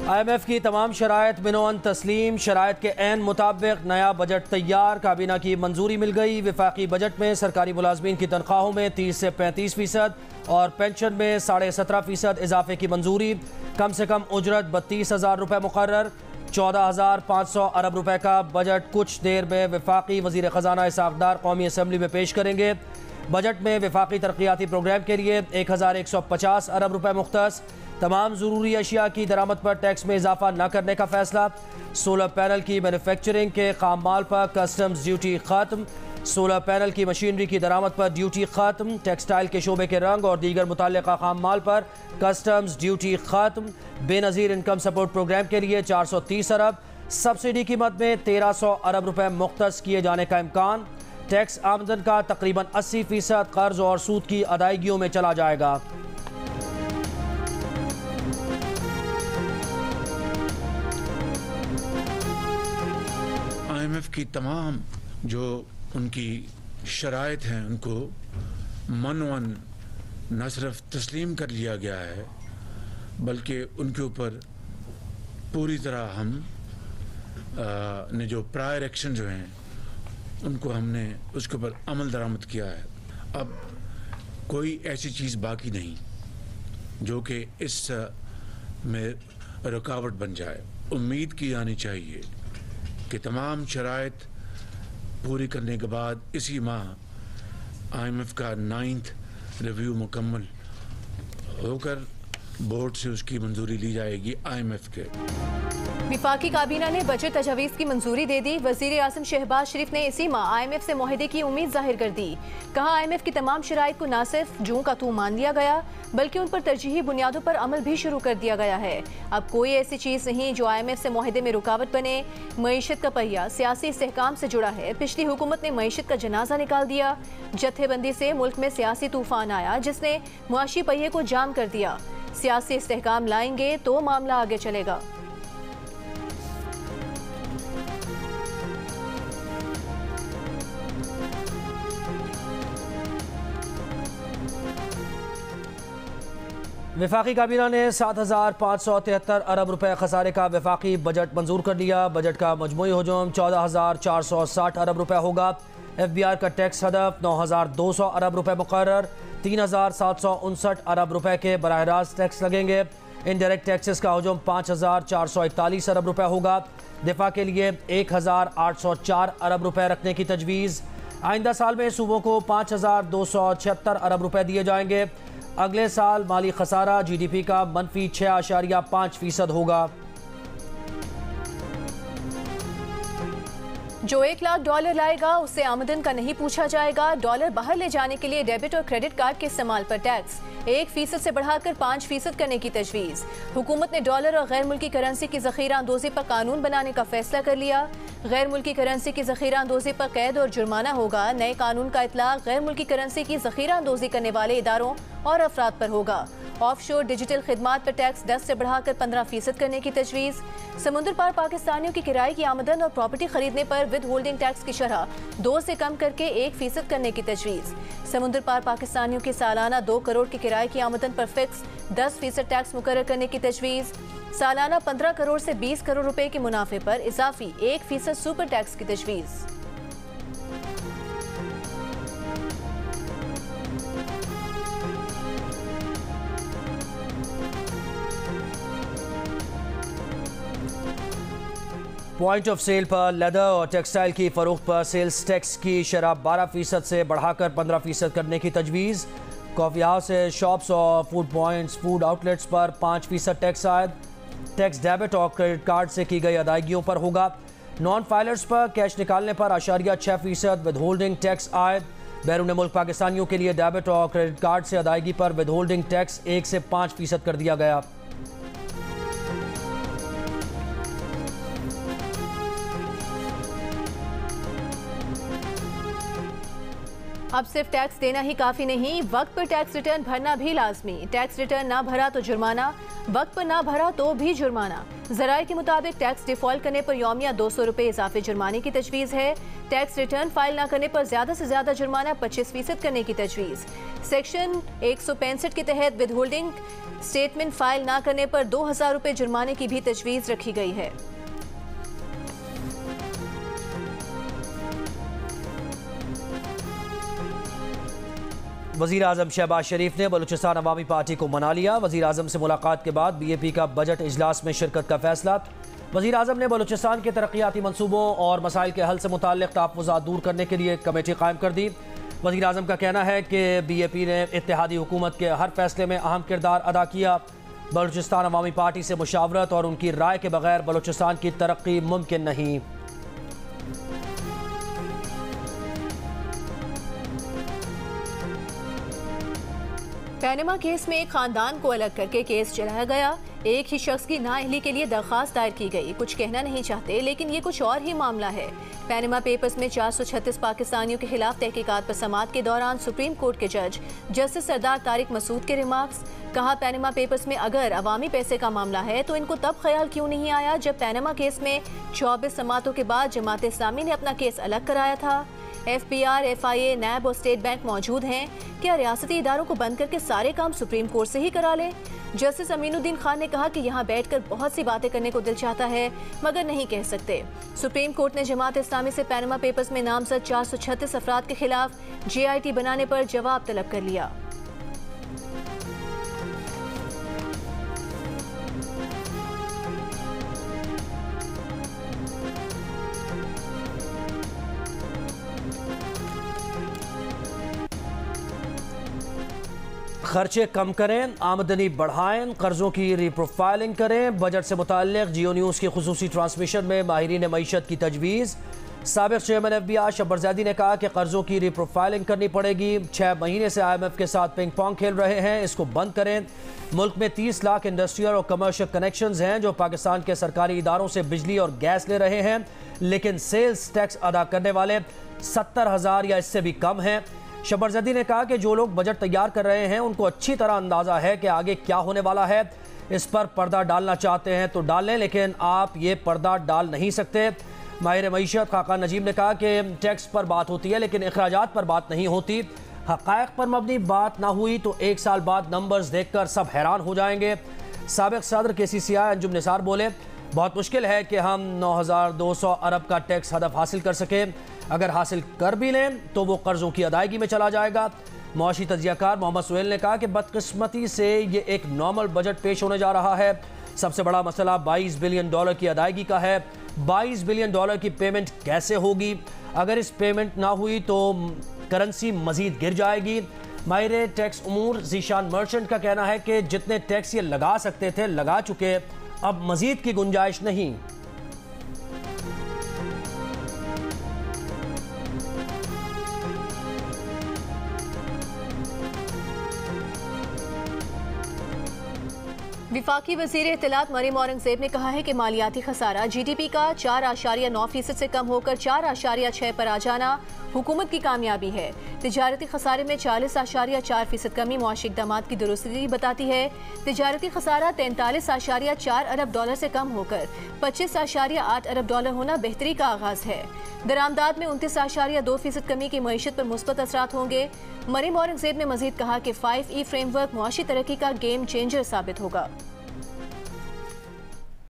IMF की तमाम शराइत बिनोअन तस्लीम, शराइत के ऐन मुताबिक नया बजट तैयार, काबीना की मंजूरी मिल गई। विफाकी बजट में सरकारी मुलाजमीन की तनख्वाहों में 30 से 35% और पेंशन में 17.5% इजाफे की मंजूरी। कम से कम उजरत 32,000 रुपये मुकर्रर। 14,500 अरब रुपए का बजट कुछ देर में विफाकी वजीर ख़जाना इसहाक डार कौमी असम्बली में पेश करेंगे। बजट में विफाकी तरक्याती प्रोग्राम के लिए 1,150 अरब रुपए मुख्तस। तमाम ज़रूरी अशिया की दरामद पर टैक्स में इजाफा न करने का फैसला। सोलर पैनल की मैन्युफैक्चरिंग के खाम माल पर कस्टम्स ड्यूटी ख़त्म। सोलर पैनल की मशीनरी की दरामद पर ड्यूटी ख़त्म। टेक्सटाइल के शोबे के रंग और दीगर मुतल्लिका खाम माल पर कस्टम्स ड्यूटी ख़त्म। बेनज़ीर इनकम सपोर्ट प्रोग्राम के लिए 430 अरब, सब्सिडी की मद में 1300 अरब रुपए मुख्तस किए जाने का इम्कान। टैक्स आमदन का तकरीबन 80% कर्ज और सूद की अदायगियों में चला जाएगा। IMF की तमाम जो उनकी शराइत हैं उनको मनवन न सिर्फ तस्लीम कर लिया गया है, बल्कि उनके ऊपर पूरी तरह हम ने जो प्रायर एक्शन जो हैं उनको हमने उसके ऊपर अमल दरामद किया है। अब कोई ऐसी चीज़ बाकी नहीं जो कि इस में रुकावट बन जाए। उम्मीद की जानी चाहिए कि तमाम शराइत पूरी करने के बाद इसी माह IMF का 9th रिव्यू मुकम्मल होकर बोर्ड से उसकी मंजूरी ली जाएगी। IMF के विफाकी काबीना ने बजट तजवीज़ की मंजूरी दे दी। वज़ीर आज़म शहबाज शरीफ ने इसी माह IMF से मुआहदे की उम्मीद जाहिर कर दी। कहा IMF की तमाम शराइत को न सिर्फ जूं का तू मान लिया गया, बल्कि उन पर तरजीही बुनियादों पर अमल भी शुरू कर दिया गया है। अब कोई ऐसी चीज़ नहीं जो IMF से मुआहदे में रुकावट बने। मईशत का पहिया सियासी इस्तेहकाम से जुड़ा है। पिछली हुकूमत ने मईशत का जनाजा निकाल दिया। जत्थेबंदी से मुल्क में सियासी तूफान आया जिसने मुआशी पहिए को जाम कर दिया। सियासी इस्तेहकाम लाएंगे तो मामला आगे चलेगा। विफाकी काबीना ने 7,573 अरब रुपए खसारे का विफाकी बजट मंजूर कर लिया। बजट का मजमूई हजूम 14,460 अरब रुपए होगा। FBR का टैक्स हदफ 9,200 अरब रुपए मुकर्रर। 3,759 अरब रुपए के बराह रास्त टैक्स लगेंगे। इनडायरेक्ट टैक्सेस का हजूम 5,441 अरब रुपए होगा। दिफा के लिए 1,804 अरब रुपए रखने की तजवीज़। आइंदा साल में सूबों को 5,276 अरब रुपए दिए जाएंगे। अगले साल माली खसारा GDP का -6.5% होगा। जो $1,00,000 लाएगा उससे आमदन का नहीं पूछा जाएगा। डॉलर बाहर ले जाने के लिए डेबिट और क्रेडिट कार्ड के इस्तेमाल पर टैक्स 1% से बढ़ाकर 5% करने की तजवीज़। हुकूमत ने डॉलर और गैर मुल्की करेंसी की ज़ख़ीरा अंदोज़ी पर कानून बनाने का फैसला कर लिया। गैर मुल्की करेंसी की ज़ख़ीरा अंदोज़ी पर कैद और जुर्माना होगा। नए कानून का इतलाक़ गैर मुल्की करेंसी की ज़ख़ीरा अंदोज़ी करने वाले इदारों और अफराद पर होगा। ऑफशोर डिजिटल खिदमात पर टैक्स 10 से बढ़ाकर 15% करने की तजवीज़। समुद्र पार पाकिस्तानियों की किराए की आमदन और प्रॉपर्टी खरीदने पर विद होल्डिंग टैक्स की शरह 2 से कम करके 1% करने की तजवीज़। समुद्र पार पाकिस्तानियों की सालाना 2 करोड़ की किराए की आमदन पर फिक्स 10% टैक्स मुकर्रर करने की तजवीज़। सालाना 15 करोड़ से 20 करोड़ रुपए के मुनाफे पर इजाफी 1% सुपर टैक्स की तजवीज़। पॉइंट ऑफ सेल पर लेदर और टेक्सटाइल की फरोख्त पर सेल्स टैक्स की शरह 12% से बढ़ाकर 15% करने की तजवीज़। कॉफ़ी हाउस शॉप्स और फूड पॉइंट्स फूड आउटलेट्स पर 5% टैक्स आयद। टैक्स डेबिट और क्रेडिट कार्ड से की गई अदायगियों पर होगा। नॉन फाइलर्स पर कैश निकालने पर 6% विद होल्डिंग टैक्स आयद। बैरून मुल्क पाकिस्तानियों के लिए डेबिट और क्रेडिट कार्ड से अदायगी पर विद होल्डिंग टैक्स 1 से 5% कर दिया गया। अब सिर्फ टैक्स देना ही काफी नहीं, वक्त पर टैक्स रिटर्न भरना भी लाजमी। टैक्स रिटर्न ना भरा तो जुर्माना, वक्त पर ना भरा तो भी जुर्माना। जराये के मुताबिक टैक्स डिफॉल्ट करने पर यौमिया 200 रुपए इजाफे जुर्माने की तजवीज़ है। टैक्स रिटर्न फाइल ना करने पर ज्यादा से ज्यादा जुर्माना 25% करने की तजवीज़। सेक्शन 165 के तहत विद होल्डिंग स्टेटमेंट फाइल ना करने पर 2000 रुपए जुर्माने की भी तजवीज़ रखी गई है। वज़ीर आज़म शहबाज शरीफ ने बलूचिस्तान अवामी पार्टी को मना लिया। वज़ीर आज़म से मुलाकात के बाद BAP का बजट इजलास में शिरकत का फैसला। वज़ीर आज़म ने बलूचिस्तान के तरक्याती मनसूबों और मसाइल के हल से मुताल्लिक़ तहफ़्फ़ुज़ात दूर करने के लिए कमेटी कायम कर दी। वज़ीर आज़म का कहना है कि BAP ने इत्तेहादी हुकूमत के हर फैसले में अहम किरदार अदा किया। बलूचिस्तान अवामी पार्टी से मुशावरत और उनकी राय के बगैर बलूचिस्तान की तरक्की मुमकिन नहीं। पैनमा केस में एक खानदान को अलग करके केस चलाया गया। एक ही शख्स की नाअहली के लिए दरख्वास्त दायर की गई। कुछ कहना नहीं चाहते लेकिन ये कुछ और ही मामला है। पैनमा पेपर्स में 436 पाकिस्तानियों के खिलाफ तहकीकात पर समाअत के दौरान सुप्रीम कोर्ट के जज जस्टिस सरदार तारिक मसूद के रिमार्क्स। कहा, पैनमा पेपर्स में अगर अवामी पैसे का मामला है तो इनको तब ख्याल क्यों नहीं आया जब पैनमा केस में 24 समाअतों के बाद जमात इस्लामी ने अपना केस अलग कराया था। FPR, FIA, नैब और स्टेट बैंक मौजूद हैं। क्या रियासती इदारों को बंद करके सारे काम सुप्रीम कोर्ट से ही करा लें? जस्टिस अमीनुद्दीन खान ने कहा कि यहाँ बैठकर बहुत सी बातें करने को दिल चाहता है मगर नहीं कह सकते। सुप्रीम कोर्ट ने जमात इस्लामी से पैनमा पेपर्स में नामजद 436 अफराद के खिलाफ JIT बनाने पर जवाब तलब कर लिया। खर्चे कम करें, आमदनी बढ़ाएं, कर्जों की रीप्रोफाइलिंग करें। बजट से मुताल्लिक़ जियो न्यूज़ की खुसूसी ट्रांसमिशन में माहिरीन मईशत की तजवीज़। साबिक़ चेयरमैन FBR शब्बर ज़ैदी ने कहा कि कर्जों की रीप्रोफाइलिंग करनी पड़ेगी। 6 महीने से IMF के साथ पिंग पोंग खेल रहे हैं, इसको बंद करें। मुल्क में 30 लाख इंडस्ट्रियल और कमर्शियल कनेक्शंस हैं जो पाकिस्तान के सरकारी इदारों से बिजली और गैस ले रहे हैं, लेकिन सेल्स टैक्स अदा करने वाले 70,000 या इससे भी कम हैं। शब्बर ज़ैदी ने कहा कि जो लोग बजट तैयार कर रहे हैं उनको अच्छी तरह अंदाज़ा है कि आगे क्या होने वाला है। इस पर पर्दा डालना चाहते हैं तो डालें, लेकिन आप ये पर्दा डाल नहीं सकते। माहिर मईशत खाका नजीम ने कहा कि टैक्स पर बात होती है लेकिन अखराजात पर बात नहीं होती। हक़ाइक़ पर मबनी बात ना हुई तो 1 साल बाद नंबर्स देखकर सब हैरान हो जाएंगे। साबिक़ सदर KCCI अंजुम निसार बोले, बहुत मुश्किल है कि हम 9,200 अरब का टैक्स हदफ हासिल कर सकें। अगर हासिल कर भी लें तो वो कर्जों की अदायगी में चला जाएगा। मुआशी तजियाकार मोहम्मद सुहेल ने कहा कि बदकिस्मती से ये एक नॉर्मल बजट पेश होने जा रहा है। सबसे बड़ा मसला $22 बिलियन की अदायगी का है। $22 बिलियन की पेमेंट कैसे होगी? अगर इस पेमेंट ना हुई तो करेंसी मजीद गिर जाएगी। माहिर टैक्स उमूर ज़ीशान मर्चेंट का कहना है कि जितने टैक्स ये लगा सकते थे लगा चुके, अब मजीद की गुंजाइश नहीं। विफाकी वज़ीर इत्तलात मरीम औरंगज़ेब ने कहा है कि मालियाती खसारा GDP का 4.9% से कम होकर 4.6 पर आ जाना हुकूमत की कामयाबी है। तिजारती खसारे में 40.4% कमी मुआशी इक़दामात की दुरुस्ती बताती है। तिजारती खसारा 43.4 अरब डॉलर से कम होकर 25.8 अरब डॉलर होना बेहतरी का आगाज़ है। दरामदाद में 29.2% कमी की मईशत पर मुस्बत असरात होंगे। मरीम औरंगज़ेब ने मजीद कहा कि 5E फ्रेमवर्क मुआशी तरक्की का गेम चेंजर साबित होगा।